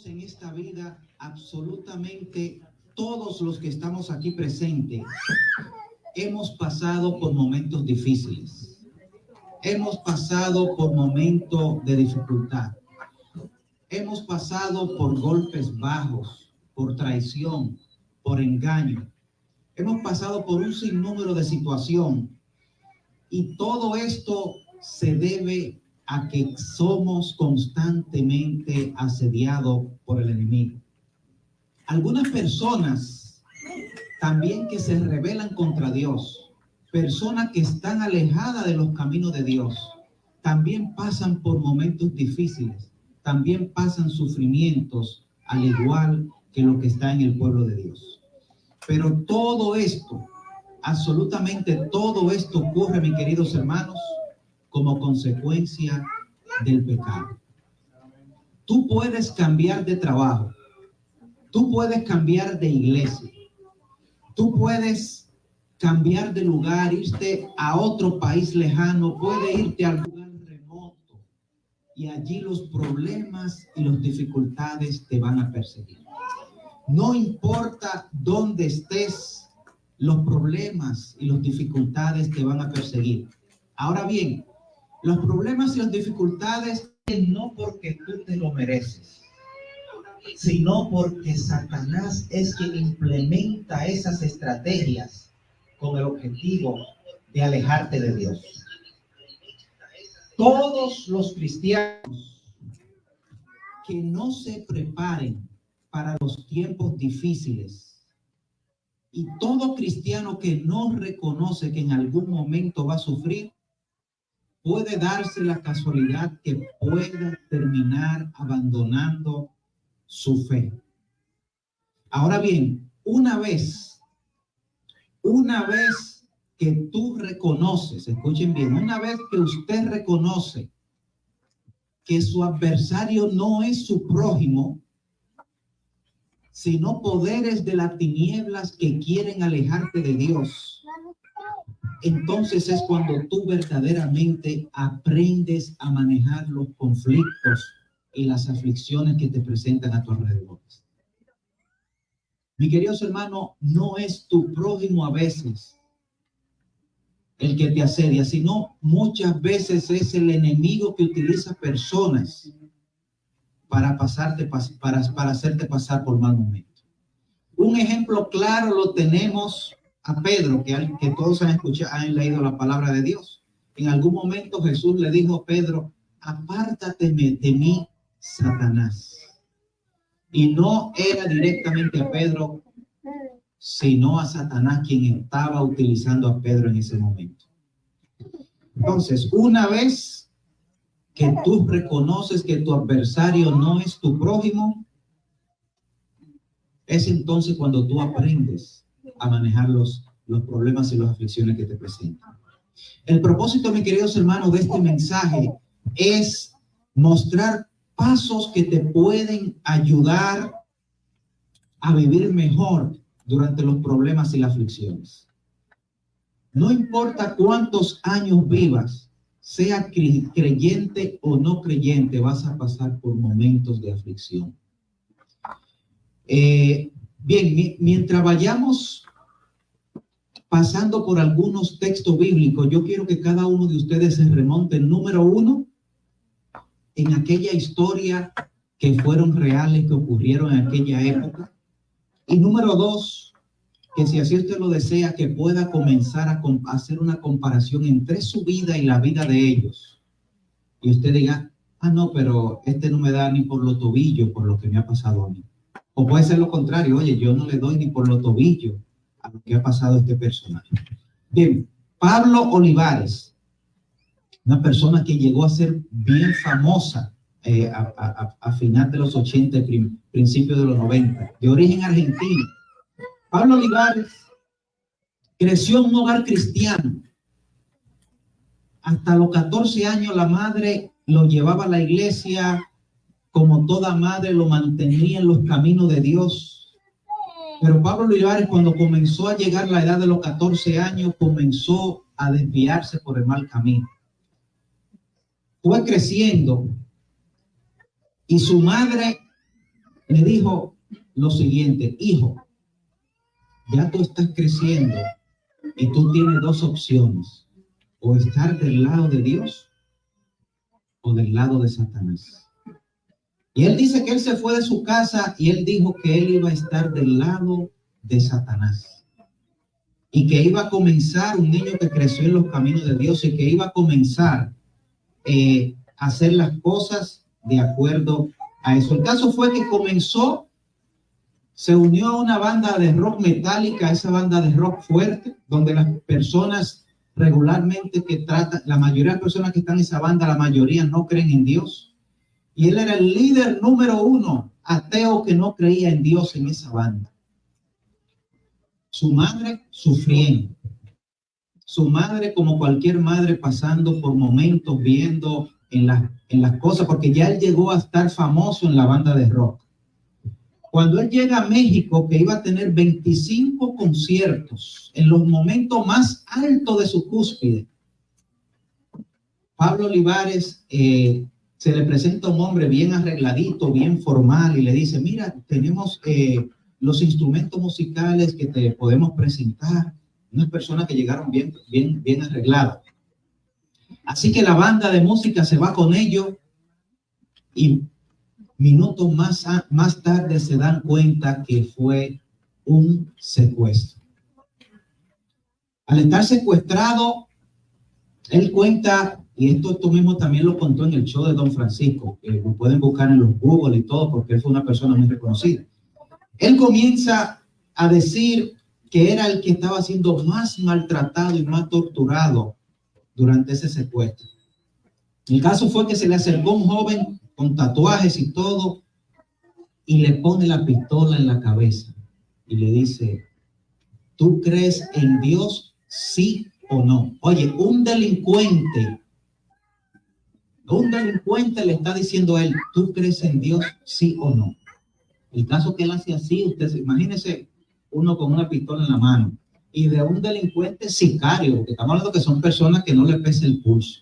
En esta vida, absolutamente todos los que estamos aquí presentes hemos pasado por momentos difíciles, hemos pasado por momentos de dificultad, hemos pasado por golpes bajos, por traición, por engaño, hemos pasado por un sinnúmero de situaciones, y todo esto se debe a que somos constantemente asediados por el enemigo. Algunas personas también que se rebelan contra Dios, personas que están alejadas de los caminos de Dios, también pasan por momentos difíciles, también pasan sufrimientos, al igual que lo que está en el pueblo de Dios. Pero todo esto, absolutamente todo esto ocurre, mis queridos hermanos, como consecuencia del pecado. Tú puedes cambiar de trabajo, tú puedes cambiar de iglesia, tú puedes cambiar de lugar, irte a otro país lejano, puedes irte a algún lugar remoto, y allí los problemas y las dificultades te van a perseguir. No importa dónde estés, los problemas y las dificultades te van a perseguir. Ahora bien, los problemas y las dificultades no porque tú te lo mereces, sino porque Satanás es quien implementa esas estrategias con el objetivo de alejarte de Dios. Todos los cristianos que no se preparen para los tiempos difíciles, y todo cristiano que no reconoce que en algún momento va a sufrir, puede darse la casualidad que pueda terminar abandonando su fe. Ahora bien, una vez que tú reconoces, escuchen bien, una vez que usted reconoce que su adversario no es su prójimo, sino poderes de las tinieblas que quieren alejarte de Dios, entonces es cuando tú verdaderamente aprendes a manejar los conflictos y las aflicciones que te presentan a tu alrededor. Mi queridos hermanos, no es tu prójimo a veces el que te asedia, sino muchas veces es el enemigo que utiliza personas para hacerte pasar por mal momento. Un ejemplo claro lo tenemos a Pedro, que todos han leído la palabra de Dios. En algún momento Jesús le dijo a Pedro: apártate de mí, Satanás. Y no era directamente a Pedro, sino a Satanás quien estaba utilizando a Pedro en ese momento. Entonces, una vez que tú reconoces que tu adversario no es tu prójimo, es entonces cuando tú aprendes a manejar los problemas y las aflicciones que te presentan. El propósito, mis queridos hermanos, de este mensaje es mostrar pasos que te pueden ayudar a vivir mejor durante los problemas y las aflicciones. No importa cuántos años vivas, sea creyente o no creyente, vas a pasar por momentos de aflicción. Bien, mientras vayamos pasando por algunos textos bíblicos, yo quiero que cada uno de ustedes se remonte, número uno, en aquella historia que fueron reales, que ocurrieron en aquella época. Y número dos, que si así usted lo desea, que pueda comenzar a hacer una comparación entre su vida y la vida de ellos. Y usted diga: ah, no, pero este no me da ni por los tobillos por lo que me ha pasado a mí. O puede ser lo contrario: oye, yo no le doy ni por los tobillos a lo que ha pasado a este personaje. Bien, Pablo Olivares, una persona que llegó a ser bien famosa a final de los 80, principios de los 90, de origen argentino. Pablo Olivares creció en un hogar cristiano. Hasta los 14 años la madre lo llevaba a la iglesia. Como toda madre, lo mantenía en los caminos de Dios. Pero Pablo Olivares, cuando comenzó a llegar la edad de los 14 años, comenzó a desviarse por el mal camino. Fue creciendo y su madre le dijo lo siguiente: hijo, ya tú estás creciendo y tú tienes dos opciones, o estar del lado de Dios o del lado de Satanás. Y él dice que él se fue de su casa y él dijo que él iba a estar del lado de Satanás y que iba a comenzar, un niño que creció en los caminos de Dios, y que iba a comenzar a hacer las cosas de acuerdo a eso. El caso fue que comenzó, se unió a una banda de rock metálica, esa banda de rock fuerte, donde las personas regularmente que tratan, la mayoría de las personas que están en esa banda, la mayoría no creen en Dios. Y él era el líder número uno, ateo, que no creía en Dios en esa banda. Su madre sufriendo. Su madre, como cualquier madre, pasando por momentos, viendo en las cosas, porque ya él llegó a estar famoso en la banda de rock. Cuando él llega a México, que iba a tener 25 conciertos en los momentos más altos de su cúspide, Pablo Olivares se le presenta un hombre bien arregladito, bien formal, y le dice: mira, tenemos los instrumentos musicales que te podemos presentar. Unas personas que llegaron bien arregladas. Así que la banda de música se va con ellos y minutos más tarde se dan cuenta que fue un secuestro. Al estar secuestrado, él cuenta, y esto mismo también lo contó en el show de Don Francisco, que lo pueden buscar en los Google y todo, porque él fue una persona muy reconocida. Él comienza a decir que era el que estaba siendo más maltratado y más torturado durante ese secuestro. El caso fue que se le acercó un joven con tatuajes y todo, y le pone la pistola en la cabeza y le dice: ¿tú crees en Dios, sí o no? Oye, un delincuente le está diciendo a él: ¿tú crees en Dios, sí o no? El caso que él hace así, ustedes imagínense uno con una pistola en la mano, y de un delincuente sicario, porque estamos hablando que son personas que no le pesa el pulso.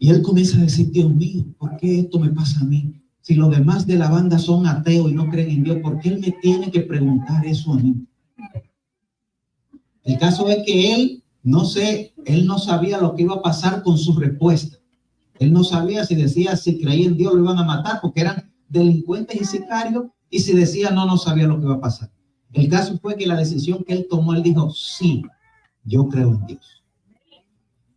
Y él comienza a decir: Dios mío, ¿por qué esto me pasa a mí? Si los demás de la banda son ateos y no creen en Dios, ¿por qué él me tiene que preguntar eso a mí? El caso es que él no sabía lo que iba a pasar con su respuesta. Él no sabía si decía, si creía en Dios lo iban a matar, porque eran delincuentes y sicarios, y si decía no sabía lo que iba a pasar. El caso fue que la decisión que él tomó, él dijo: sí, yo creo en Dios.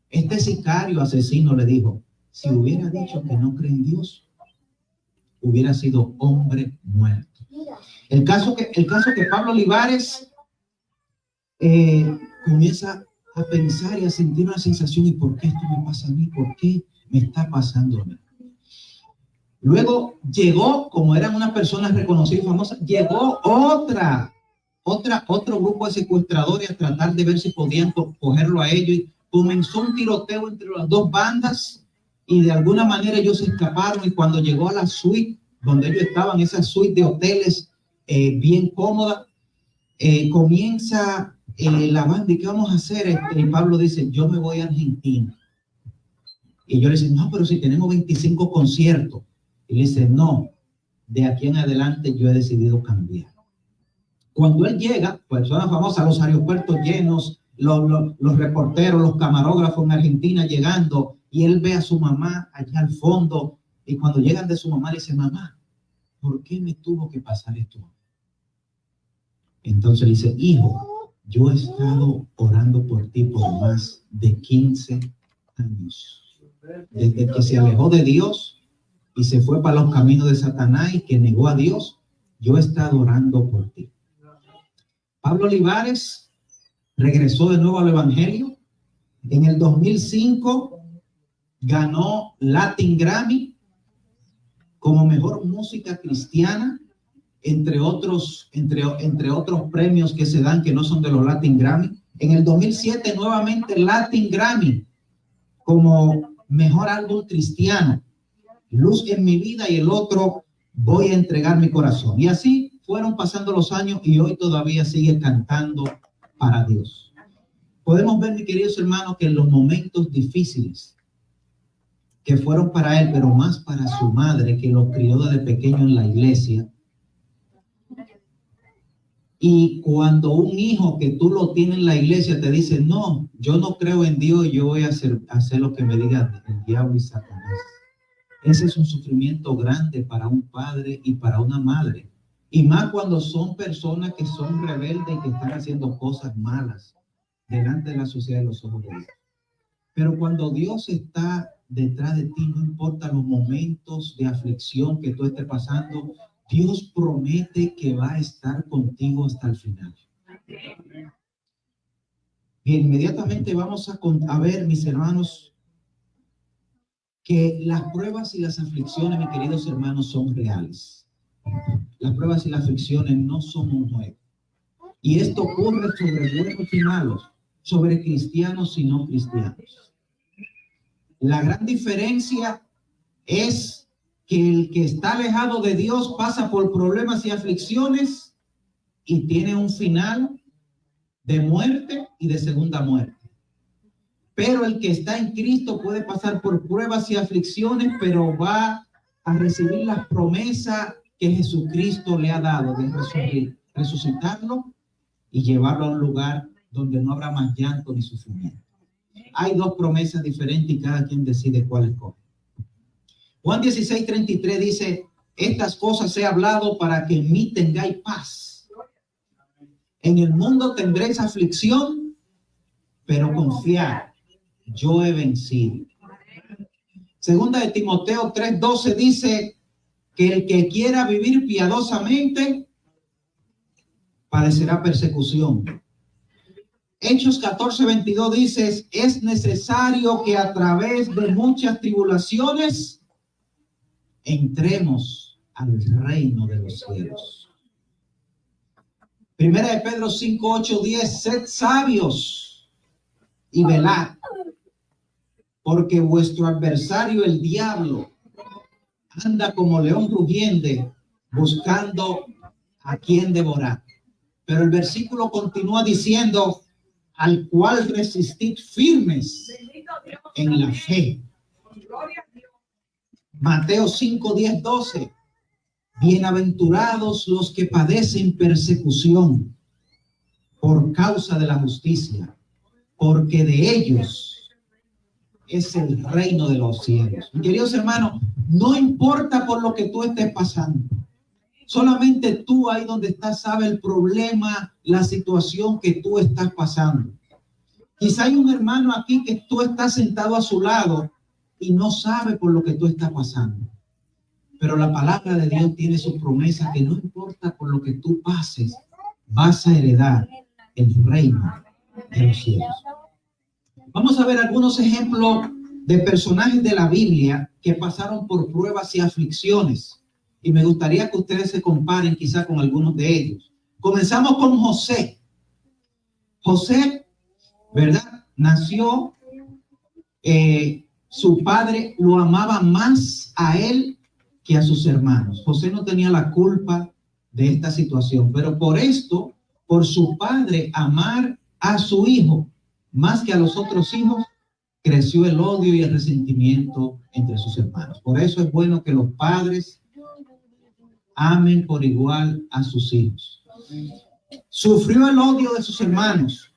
Este sicario asesino le dijo: si hubiera dicho que no cree en Dios, hubiera sido hombre muerto. El caso que Pablo Olivares comienza a pensar y a sentir una sensación: ¿y por qué esto me pasa a mí? ¿Por qué me está pasando a mí? Luego llegó, como eran unas personas reconocidas y famosas, llegó otro grupo de secuestradores a tratar de ver si podían cogerlo a ellos, y comenzó un tiroteo entre las dos bandas, y de alguna manera ellos se escaparon. Y cuando llegó a la suite donde ellos estaban, esa suite de hoteles bien cómoda, comienza la banda: ¿y qué vamos a hacer? Y Pablo dice: yo me voy a Argentina. Y yo le dice: no, pero si tenemos 25 conciertos. Y le dice: no, de aquí en adelante yo he decidido cambiar. Cuando él llega, personas famosas, los aeropuertos llenos, los reporteros, los camarógrafos en Argentina llegando, y él ve a su mamá allá al fondo, y cuando llegan de su mamá le dice: mamá, ¿por qué me tuvo que pasar esto? Entonces le dice: hijo, yo he estado orando por ti por más de 15 años. Desde que se alejó de Dios y se fue para los caminos de Satanás y que negó a Dios, yo he estado orando por ti. Pablo Olivares regresó de nuevo al Evangelio. En el 2005 ganó Latin Grammy como mejor música cristiana, entre otros premios que se dan que no son de los Latin Grammy. En el 2007 nuevamente Latin Grammy como mejor álbum cristiano, Luz en mi vida, y el otro, Voy a entregar mi corazón. Y así fueron pasando los años, y hoy todavía sigue cantando para Dios. Podemos ver, mis queridos hermanos, que en los momentos difíciles que fueron para él, pero más para su madre, que lo crió desde pequeño en la iglesia. Y cuando un hijo que tú lo tienes en la iglesia te dice, no, yo no creo en Dios, yo voy a hacer lo que me diga el diablo y Satanás. Ese es un sufrimiento grande para un padre y para una madre. Y más cuando son personas que son rebeldes y que están haciendo cosas malas delante de la sociedad y los ojos de Dios. Pero cuando Dios está detrás de ti, no importa los momentos de aflicción que tú estés pasando, Dios promete que va a estar contigo hasta el final. Bien, inmediatamente vamos a ver, mis hermanos, que las pruebas y las aflicciones, mis queridos hermanos, son reales. Las pruebas y las aflicciones no son un juego. Y esto ocurre sobre buenos y malos, sobre cristianos y no cristianos. La gran diferencia es que el que está alejado de Dios pasa por problemas y aflicciones y tiene un final de muerte y de segunda muerte. Pero el que está en Cristo puede pasar por pruebas y aflicciones, pero va a recibir las promesas que Jesucristo le ha dado de resucitarlo y llevarlo a un lugar donde no habrá más llanto ni sufrimiento. Hay dos promesas diferentes y cada quien decide cuál escoge. Juan 16:33 dice, estas cosas he hablado para que en mí tengáis paz. En el mundo tendréis aflicción, pero confiad, yo he vencido. Segunda de Timoteo 3:12 dice que el que quiera vivir piadosamente padecerá persecución. Hechos 14:22 dice, es necesario que a través de muchas tribulaciones entremos al reino de los cielos. Primera de Pedro 5:8-10, sed sabios y velad, porque vuestro adversario el diablo anda como león rugiente buscando a quien devorar. Pero el versículo continúa diciendo, al cual resistid firmes en la fe. Mateo 5:10-12. Bienaventurados los que padecen persecución por causa de la justicia, porque de ellos es el reino de los cielos. Mis queridos hermanos, no importa por lo que tú estés pasando. Solamente tú ahí donde estás sabes el problema, la situación que tú estás pasando. Quizá hay un hermano aquí que tú estás sentado a su lado y no sabe por lo que tú estás pasando. Pero la palabra de Dios tiene su promesa que no importa por lo que tú pases, vas a heredar el reino de los cielos. Vamos a ver algunos ejemplos de personajes de la Biblia que pasaron por pruebas y aflicciones. Y me gustaría que ustedes se comparen quizá con algunos de ellos. Comenzamos con José. José, ¿verdad? Nació, su padre lo amaba más a él que a sus hermanos. José no tenía la culpa de esta situación, pero por esto, por su padre amar a su hijo más que a los otros hijos, creció el odio y el resentimiento entre sus hermanos. Por eso es bueno que los padres amen por igual a sus hijos. Sufrió el odio de sus hermanos,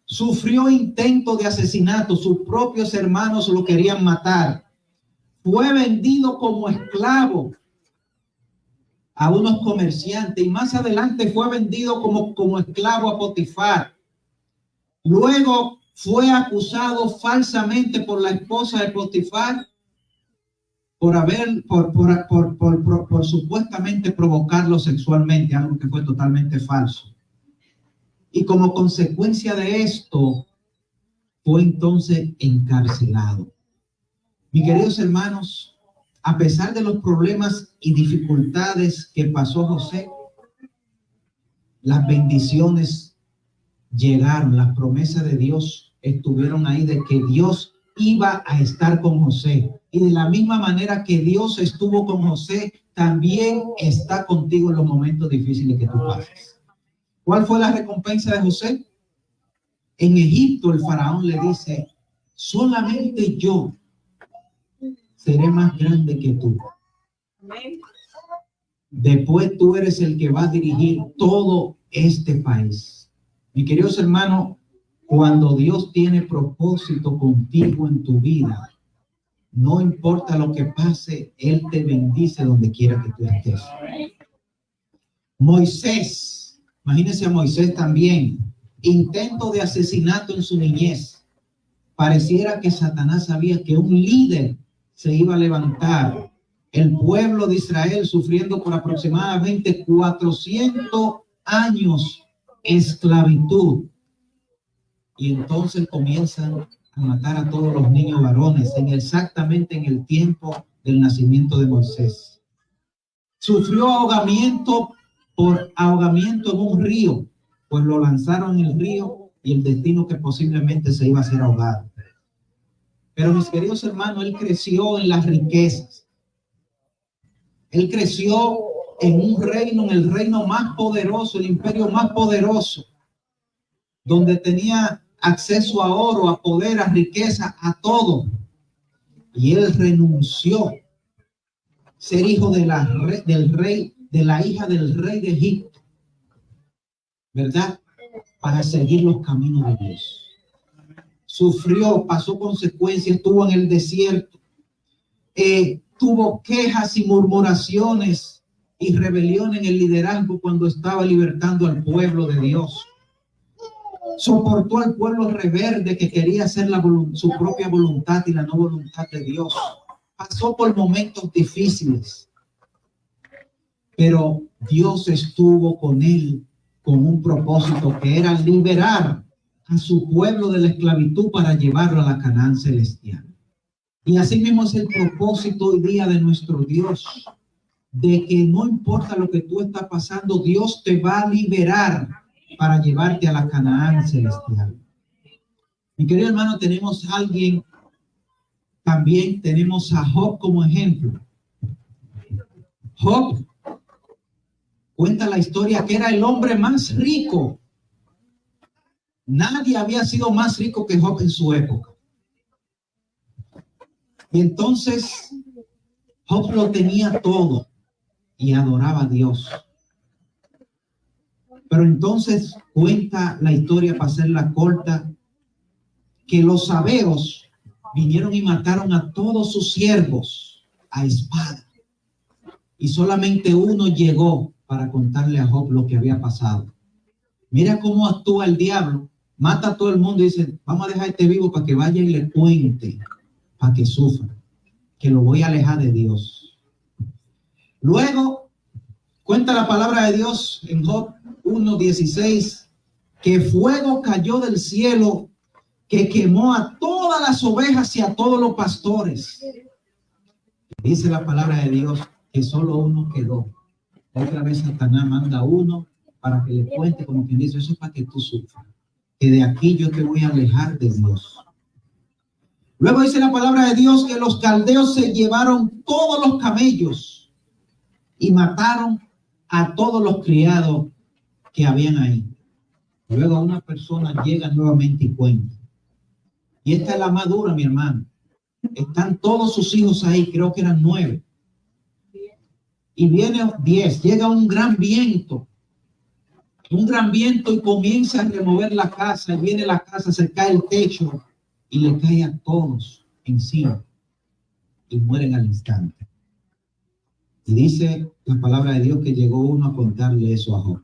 sufrió intento de asesinato, sus propios hermanos lo querían matar. Fue vendido como esclavo a unos comerciantes y más adelante fue vendido como esclavo a Potifar. Luego fue acusado falsamente por la esposa de Potifar por supuestamente provocarlo sexualmente, algo que fue totalmente falso. Y como consecuencia de esto, fue entonces encarcelado. Mis queridos hermanos, a pesar de los problemas y dificultades que pasó José, las bendiciones llegaron, las promesas de Dios estuvieron ahí de que Dios iba a estar con José. Y de la misma manera que Dios estuvo con José, también está contigo en los momentos difíciles que tú pases. ¿Cuál fue la recompensa de José? En Egipto el faraón le dice, solamente yo seré más grande que tú. Después tú eres el que va a dirigir todo este país. Mi queridos hermanos, cuando Dios tiene propósito contigo en tu vida, no importa lo que pase, Él te bendice donde quiera que tú estés. Moisés, imagínense a Moisés también, intento de asesinato en su niñez. Pareciera que Satanás sabía que un líder se iba a levantar. El pueblo de Israel sufriendo por aproximadamente 400 años esclavitud. Y entonces comienzan a matar a todos los niños varones exactamente en el tiempo del nacimiento de Moisés. Sufrió ahogamiento por ahogamiento en un río, pues lo lanzaron en el río y el destino que posiblemente se iba a ser ahogado. Pero mis queridos hermanos, él creció en las riquezas. Él creció en un reino, en el reino más poderoso, el imperio más poderoso, donde tenía acceso a oro, a poder, a riqueza, a todo. Y él renunció a ser hijo de la hija del rey de Egipto, ¿verdad? Para seguir los caminos de Dios. Sufrió, pasó consecuencias, estuvo en el desierto, tuvo quejas y murmuraciones y rebelión en el liderazgo cuando estaba libertando al pueblo de Dios. Soportó al pueblo rebelde que quería hacer su propia voluntad y la no voluntad de Dios. Pasó por momentos difíciles, pero Dios estuvo con él con un propósito que era liberar a su pueblo de la esclavitud para llevarlo a la Canaán celestial. Y así mismo es el propósito hoy día de nuestro Dios, de que no importa lo que tú estás pasando, Dios te va a liberar para llevarte a la Canaán celestial. Mi querido hermano, tenemos a alguien, también tenemos a Job como ejemplo. Job cuenta la historia que era el hombre más rico. Nadie había sido más rico que Job en su época. Y entonces Job lo tenía todo y adoraba a Dios. Pero entonces cuenta la historia, para hacerla corta, que los sabeos vinieron y mataron a todos sus siervos a espada. Y solamente uno llegó para contarle a Job lo que había pasado. Mira cómo actúa el diablo. Mata a todo el mundo y dice, vamos a dejar este vivo para que vaya y le cuente, para que sufra, que lo voy a alejar de Dios. Luego cuenta la palabra de Dios en Job 1:16, que fuego cayó del cielo, que quemó a todas las ovejas y a todos los pastores. Dice la palabra de Dios que solo uno quedó. Otra vez Satanás manda a uno para que le cuente, como quien dice, eso es para que tú sufras, que de aquí yo te voy a alejar de Dios. Luego dice la palabra de Dios que los caldeos se llevaron todos los camellos y mataron a todos los criados que habían ahí. Luego una persona llega nuevamente y cuenta. Y esta es la más dura, mi hermano. Están todos sus hijos ahí, creo que eran 9. Y viene 10, llega un gran viento y comienza a remover la casa, y viene la casa, se cae el techo y le cae a todos encima y mueren al instante. Y dice la palabra de Dios que llegó uno a contarle eso a Job.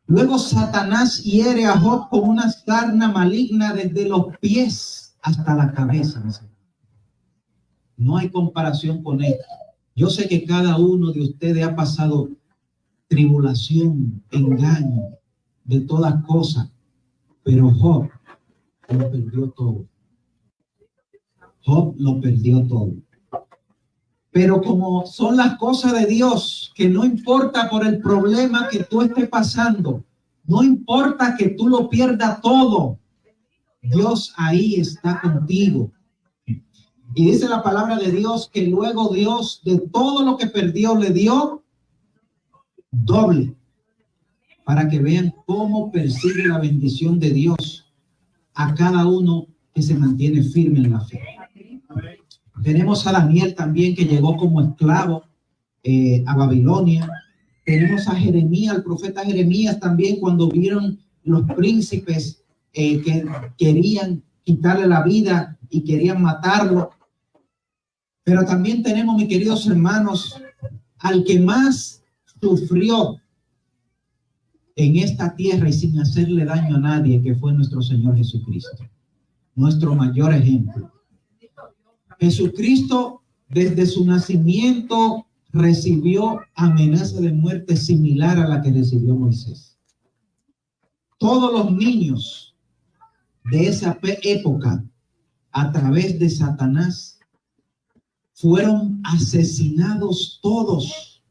Luego Satanás hiere a Job con una sarna maligna desde los pies hasta la cabeza. No hay comparación con esto. Yo sé que cada uno de ustedes ha pasado tribulación, engaño, de todas cosas, pero Job lo perdió todo. Job lo perdió todo. Pero como son las cosas de Dios, que no importa por el problema que tú estés pasando, no importa que tú lo pierdas todo, Dios ahí está contigo. Y dice la palabra de Dios que luego Dios de todo lo que perdió le dio doble, para que vean cómo persigue la bendición de Dios a cada uno que se mantiene firme en la fe. Tenemos a Daniel también, que llegó como esclavo a Babilonia. Tenemos a Jeremías, el profeta Jeremías también, cuando vieron los príncipes que querían quitarle la vida y querían matarlo. Pero también tenemos, mis queridos hermanos, al que más sufrió en esta tierra y sin hacerle daño a nadie, que fue nuestro Señor Jesucristo, nuestro mayor ejemplo. Jesucristo, desde su nacimiento, recibió amenaza de muerte similar a la que recibió Moisés. Todos los niños de esa época, a través de Satanás, fueron asesinados todos,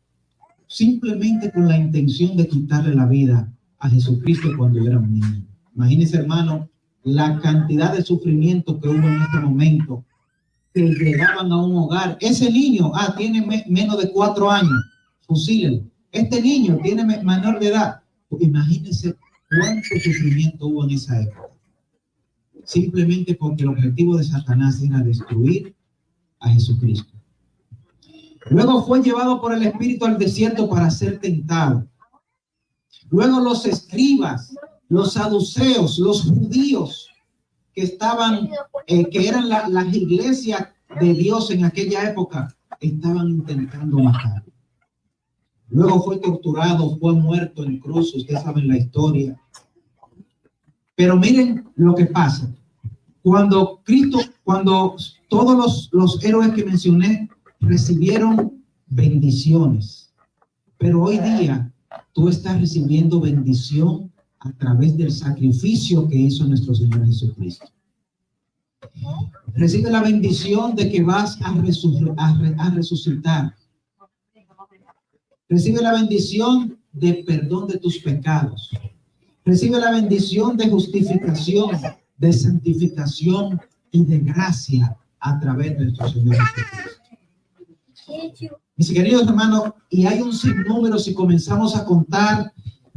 simplemente con la intención de quitarle la vida a Jesucristo cuando era un niño. Imagínense, hermano, la cantidad de sufrimiento que hubo en este momento, que llegaban a un hogar. Ese niño, tiene menos de 4 años, fusílenlo. Este niño tiene menor de edad. Imagínense cuánto sufrimiento hubo en esa época. Simplemente porque el objetivo de Satanás era destruir a Jesucristo. Luego fue llevado por el Espíritu al desierto para ser tentado. Luego los escribas, los saduceos, los judíos que estaban, que eran las iglesias de Dios en aquella época, estaban intentando matarlo. Luego fue torturado, fue muerto en cruz. Ustedes saben la historia. Pero miren lo que pasa. Cuando todos los héroes que mencioné recibieron bendiciones, pero hoy día tú estás recibiendo bendición a través del sacrificio que hizo nuestro Señor Jesucristo. Recibe la bendición de que vas a resucitar. Recibe la bendición de perdón de tus pecados. Recibe la bendición de justificación, de santificación y de gracia a través de nuestro Señor Jesucristo. Mis queridos hermanos, y hay un sinnúmero si comenzamos a contar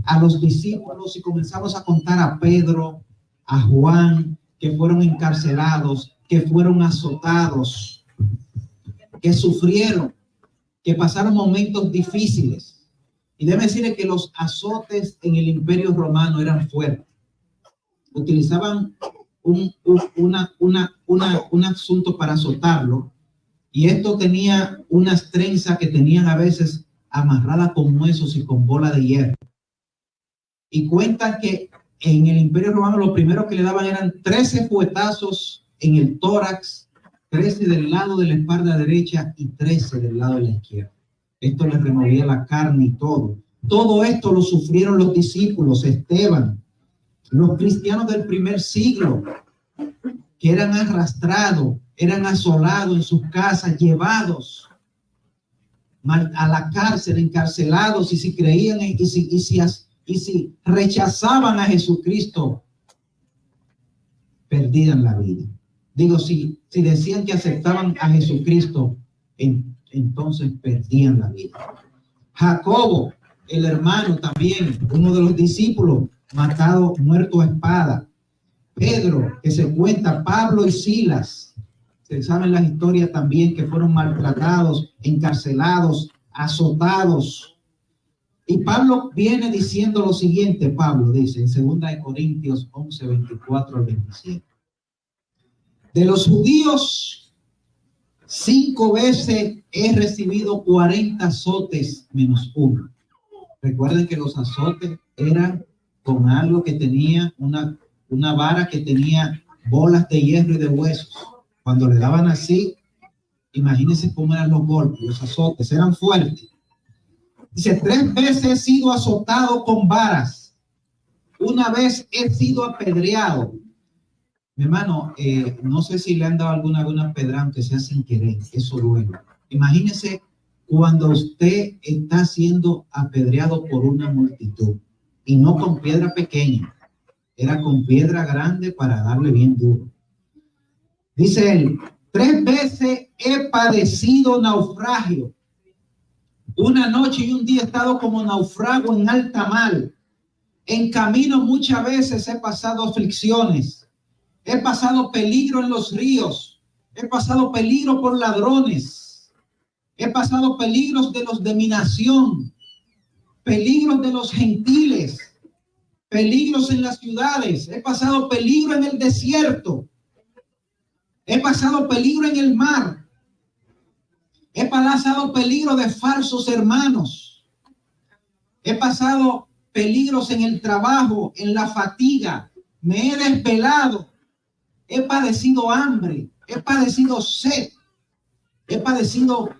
a los discípulos, si comenzamos a contar a Pedro, a Juan, que fueron encarcelados, que fueron azotados, que sufrieron, que pasaron momentos difíciles. Y debe decirle que los azotes en el Imperio Romano eran fuertes. Utilizaban un asunto para azotarlo, y esto tenía unas trenzas que tenían a veces amarradas con huesos y con bola de hierro. Y cuentan que en el Imperio Romano lo primero que le daban eran 13 fuetazos en el tórax, 13 del lado de la espalda derecha y 13 del lado de la izquierda. Esto les removía la carne y todo. Todo esto lo sufrieron los discípulos, Esteban, los cristianos del primer siglo, que eran arrastrados, eran asolados en sus casas, llevados a la cárcel, encarcelados, y si creían y si rechazaban a Jesucristo, perdían la vida. Digo, si decían que aceptaban a Jesucristo, entonces perdían la vida. Jacobo, el hermano también, uno de los discípulos, muerto a espada. Pedro, que se cuenta, Pablo y Silas, se saben las historias también, que fueron maltratados, encarcelados, azotados. Y Pablo viene diciendo lo siguiente. Pablo dice en 2 Corintios 11, 24 al 27. De los judíos, 5 veces he recibido 40 azotes menos 1. Recuerden que los azotes eran con algo que tenía una vara que tenía bolas de hierro y de huesos. Cuando le daban así, imagínense cómo eran los golpes, los azotes, eran fuertes. Dice, 3 veces he sido azotado con varas. 1 vez he sido apedreado. Mi hermano, no sé si le han dado alguna pedra, aunque sea sin querer. Eso duele. Imagínese cuando usted está siendo apedreado por una multitud. Y no con piedra pequeña. Era con piedra grande para darle bien duro. Dice él, 3 veces he padecido naufragio. 1 noche y un día he estado como náufrago en alta mar. En camino muchas veces he pasado aflicciones. He pasado peligro en los ríos. He pasado peligro por ladrones. He pasado peligros de los de mi nación, peligros de los gentiles, peligros en las ciudades. He pasado peligro en el desierto. He pasado peligro en el mar. He pasado peligro de falsos hermanos. He pasado peligros en el trabajo, en la fatiga. Me he desvelado. He padecido hambre. He padecido sed. He padecido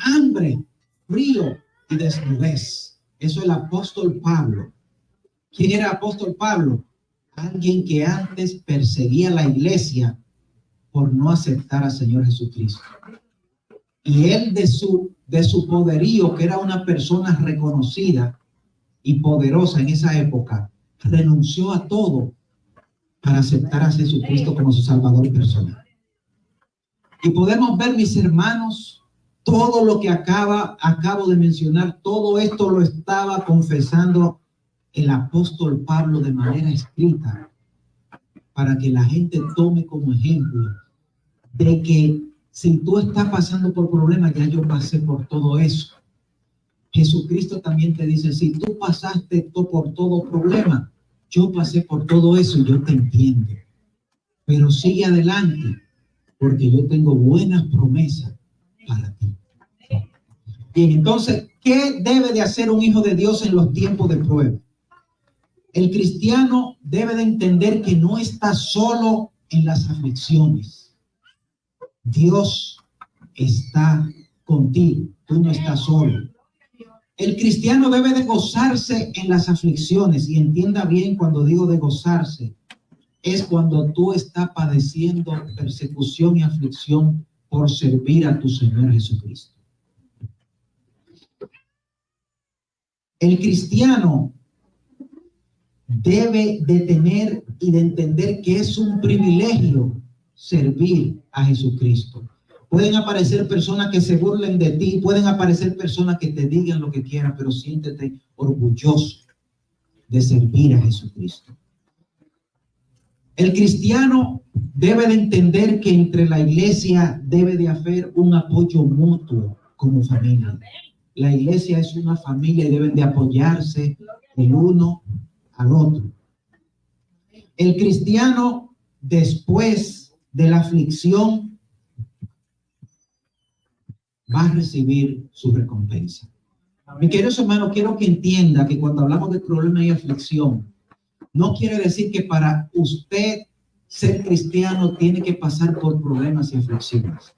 hambre, frío y desnudez. Eso es el apóstol Pablo. ¿Quién era el apóstol Pablo? Alguien que antes perseguía a la iglesia por no aceptar al Señor Jesucristo. Y él de su poderío, que era una persona reconocida y poderosa en esa época, renunció a todo para aceptar a Jesucristo como su Salvador personal. Y podemos ver, mis hermanos, todo lo que acabo de mencionar, todo esto lo estaba confesando el apóstol Pablo de manera escrita, para que la gente tome como ejemplo de que si tú estás pasando por problemas, ya yo pasé por todo eso. Jesucristo también te dice, si tú pasaste por todo problema, yo pasé por todo eso y yo te entiendo. Pero sigue adelante, porque yo tengo buenas promesas para ti. Bien, entonces, ¿qué debe de hacer un hijo de Dios en los tiempos de prueba? El cristiano debe de entender que no está solo en las aflicciones. Dios está contigo, tú no estás solo. El cristiano debe de gozarse en las aflicciones, y entienda bien cuando digo de gozarse, es cuando tú estás padeciendo persecución y aflicción por servir a tu Señor Jesucristo. El cristiano debe de tener y de entender que es un privilegio servir a Jesucristo. Pueden aparecer personas que se burlen de ti, pueden aparecer personas que te digan lo que quieran, pero siéntete orgulloso de servir a Jesucristo. El cristiano debe de entender que entre la iglesia debe de haber un apoyo mutuo como familia. La iglesia es una familia y deben de apoyarse el uno al otro. El cristiano, después de la aflicción, va a recibir su recompensa. Mi querido hermano, quiero que entienda que cuando hablamos de problema y aflicción, no quiere decir que para usted ser cristiano tiene que pasar por problemas y aflicciones.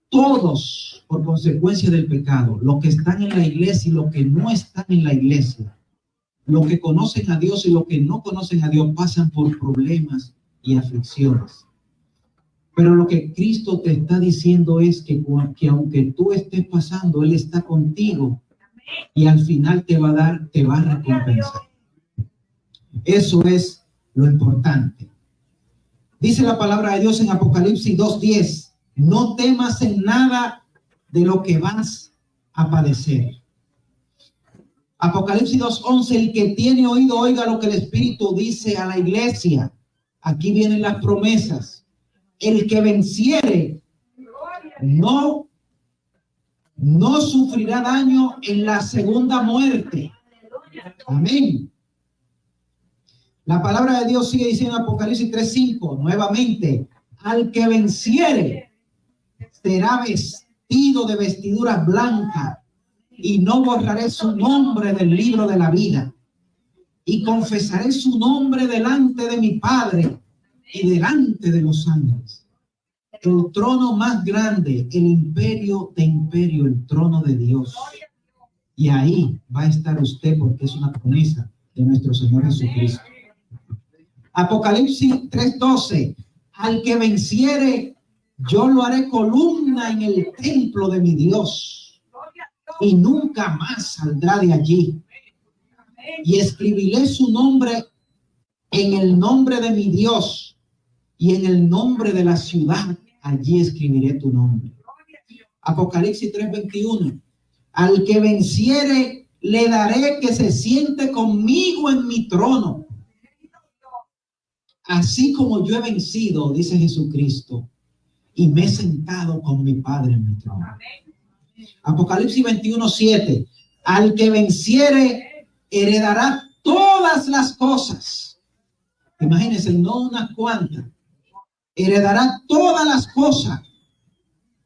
Todos, por consecuencia del pecado, los que están en la iglesia y los que no están en la iglesia, los que conocen a Dios y los que no conocen a Dios, pasan por problemas y aflicciones. Pero lo que Cristo te está diciendo es que aunque tú estés pasando, Él está contigo y al final te va a recompensar. Eso es lo importante. Dice la palabra de Dios en Apocalipsis 2:10, no temas en nada de lo que vas a padecer. Apocalipsis 2:11, el que tiene oído, oiga lo que el Espíritu dice a la iglesia. Aquí vienen las promesas. El que venciere no sufrirá daño en la segunda muerte. Amén. La palabra de Dios sigue diciendo en Apocalipsis 3:5, nuevamente, al que venciere será vestido de vestiduras blancas y no borraré su nombre del libro de la vida y confesaré su nombre delante de mi Padre y delante de los ángeles. El trono más grande, el imperio de imperio, el trono de Dios. Y ahí va a estar usted porque es una promesa de nuestro Señor Jesucristo. Apocalipsis 3:12, al que venciere, yo lo haré columna en el templo de mi Dios y nunca más saldrá de allí. Y escribiré su nombre en el nombre de mi Dios y en el nombre de la ciudad, allí escribiré tu nombre. Apocalipsis 3:21, al que venciere, le daré que se siente conmigo en mi trono. Así como yo he vencido, dice Jesucristo, y me he sentado con mi Padre en mi trono. Apocalipsis 21:7. Al que venciere, heredará todas las cosas. Imagínense, no unas cuantas. Heredará todas las cosas.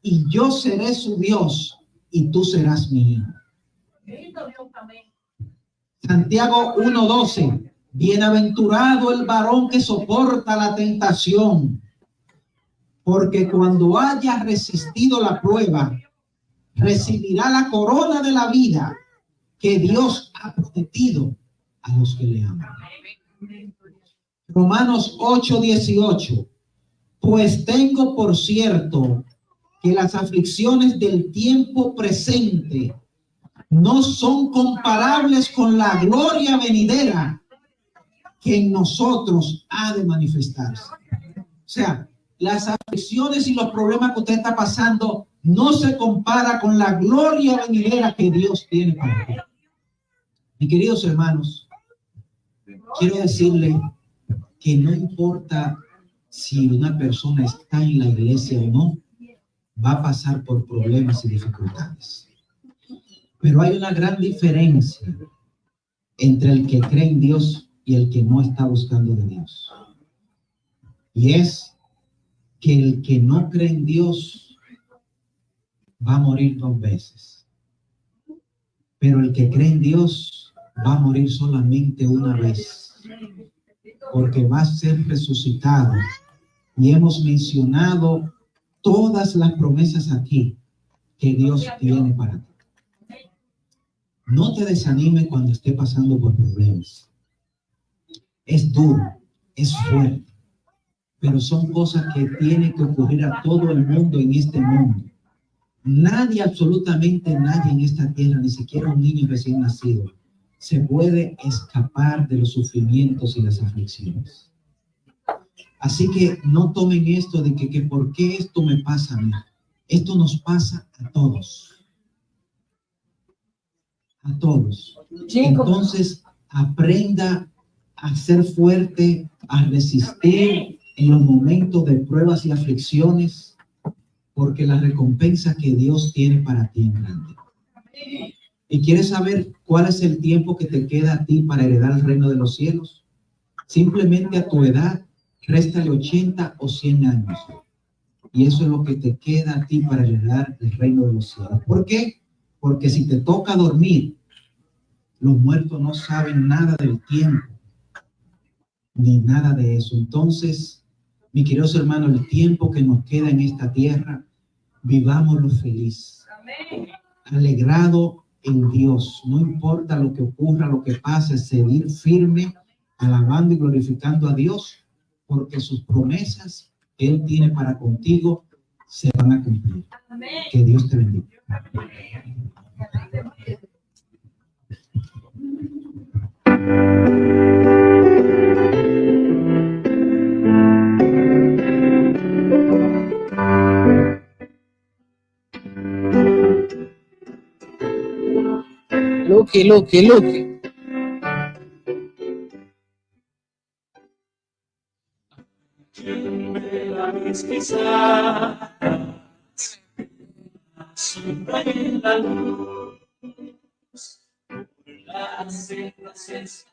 Y yo seré su Dios y tú serás mi hijo. Santiago 1:12. Bienaventurado el varón que soporta la tentación, porque cuando haya resistido la prueba, recibirá la corona de la vida que Dios ha prometido a los que le aman. Romanos 8:18. Pues tengo por cierto que las aflicciones del tiempo presente no son comparables con la gloria venidera que en nosotros ha de manifestarse. O sea, las aflicciones y los problemas que usted está pasando no se compara con la gloria venidera que Dios tiene para usted. Mis queridos hermanos, quiero decirle que no importa si una persona está en la iglesia o no, va a pasar por problemas y dificultades. Pero hay una gran diferencia entre el que cree en Dios y el que no está buscando de Dios. Y es que el que no cree en Dios va a morir 2 veces. Pero el que cree en Dios va a morir solamente una vez. Porque va a ser resucitado. Y hemos mencionado todas las promesas aquí que Dios tiene para ti. No te desanimes cuando esté pasando por problemas. Es duro, es fuerte, pero son cosas que tienen que ocurrir a todo el mundo en este mundo. Nadie, absolutamente nadie en esta tierra, ni siquiera un niño recién nacido, se puede escapar de los sufrimientos y las aflicciones. Así que no tomen esto de que ¿por qué esto me pasa a mí? Esto nos pasa a todos. A todos. Entonces, aprenda a ser fuerte, a resistir en los momentos de pruebas y aflicciones, porque la recompensa que Dios tiene para ti es grande. ¿Y quieres saber cuál es el tiempo que te queda a ti para heredar el reino de los cielos? Simplemente a tu edad, réstale 80 o 100 años. Y eso es lo que te queda a ti para heredar el reino de los cielos. ¿Por qué? Porque si te toca dormir, los muertos no saben nada del tiempo, ni nada de eso. Entonces, mis queridos hermanos, el tiempo que nos queda en esta tierra, vivámoslo feliz, alegrado en Dios. No importa lo que ocurra, lo que pase, seguir firme, alabando y glorificando a Dios, porque sus promesas que Él tiene para contigo se van a cumplir. Que Dios te bendiga. Lucky. La luz, las sendas